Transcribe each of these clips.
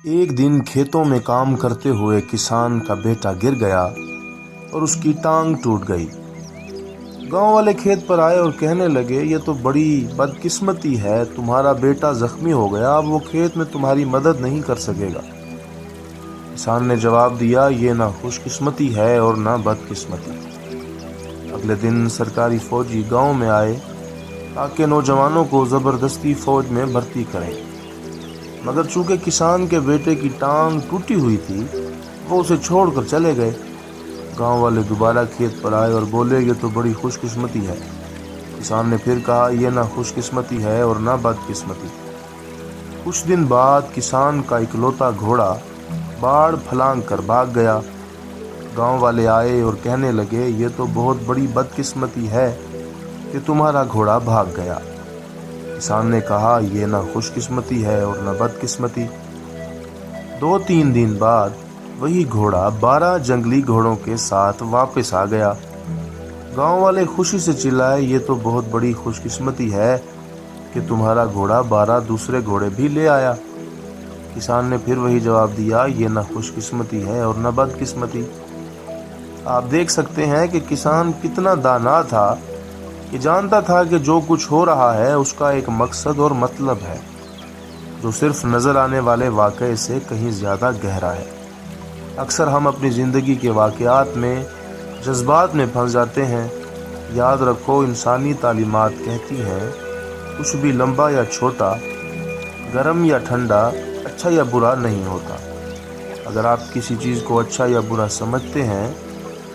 ایک دن کھیتوں میں کام کرتے ہوئے کسان کا بیٹا گر گیا اور اس کی ٹانگ ٹوٹ گئی۔ گاؤں والے کھیت پر آئے اور کہنے لگے، یہ تو بڑی بدقسمتی ہے، تمہارا بیٹا زخمی ہو گیا، اب وہ کھیت میں تمہاری مدد نہیں کر سکے گا۔ کسان نے جواب دیا، یہ نہ خوش قسمتی ہے اور نہ بدقسمتی۔ اگلے دن سرکاری فوجی گاؤں میں آئے تاکہ نوجوانوں کو زبردستی فوج میں بھرتی کریں، مگر چونکہ کسان کے بیٹے کی ٹانگ ٹوٹی ہوئی تھی وہ اسے چھوڑ کر چلے گئے۔ گاؤں والے دوبارہ کھیت پر آئے اور بولے، یہ تو بڑی خوش قسمتی ہے۔ کسان نے پھر کہا، یہ نہ خوش قسمتی ہے اور نہ بدقسمتی۔ کچھ دن بعد کسان کا اکلوتا گھوڑا باڑ پھلانگ کر بھاگ گیا۔ گاؤں والے آئے اور کہنے لگے، یہ تو بہت بڑی بدقسمتی ہے کہ تمہارا گھوڑا بھاگ گیا۔ کسان نے کہا، یہ نہ خوش قسمتی ہے اور نہ بدقسمتی۔ 2-3 دن بعد وہی گھوڑا 12 جنگلی گھوڑوں کے ساتھ واپس آ گیا۔ گاؤں والے خوشی سے چلائے، یہ تو بہت بڑی خوش قسمتی ہے کہ تمہارا گھوڑا 12 دوسرے گھوڑے بھی لے آیا۔ کسان نے پھر وہی جواب دیا، یہ نہ خوش قسمتی ہے اور نہ بدقسمتی۔ آپ دیکھ سکتے ہیں کہ کسان کتنا دانا تھا، کہ جانتا تھا کہ جو کچھ ہو رہا ہے اس کا ایک مقصد اور مطلب ہے، جو صرف نظر آنے والے واقعے سے کہیں زیادہ گہرا ہے۔ اکثر ہم اپنی زندگی کے واقعات میں جذبات میں پھنس جاتے ہیں۔ یاد رکھو، انسانی تعلیمات کہتی ہیں، کچھ بھی لمبا یا چھوٹا، گرم یا ٹھنڈا، اچھا یا برا نہیں ہوتا۔ اگر آپ کسی چیز کو اچھا یا برا سمجھتے ہیں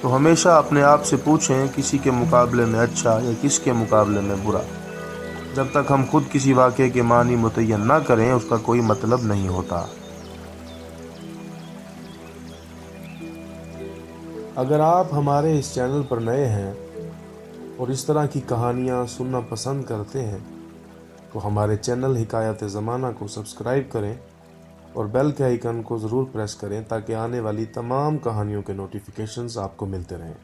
تو ہمیشہ اپنے آپ سے پوچھیں، کسی کے مقابلے میں اچھا یا کس کے مقابلے میں برا۔ جب تک ہم خود کسی واقعے کے معنی متعین نہ کریں اس کا کوئی مطلب نہیں ہوتا۔ اگر آپ ہمارے اس چینل پر نئے ہیں اور اس طرح کی کہانیاں سننا پسند کرتے ہیں تو ہمارے چینل حکایت زمانہ کو سبسکرائب کریں اور بیل کے آئیکن کو ضرور پریس کریں تاکہ آنے والی تمام کہانیوں کے نوٹیفیکیشنز آپ کو ملتے رہیں۔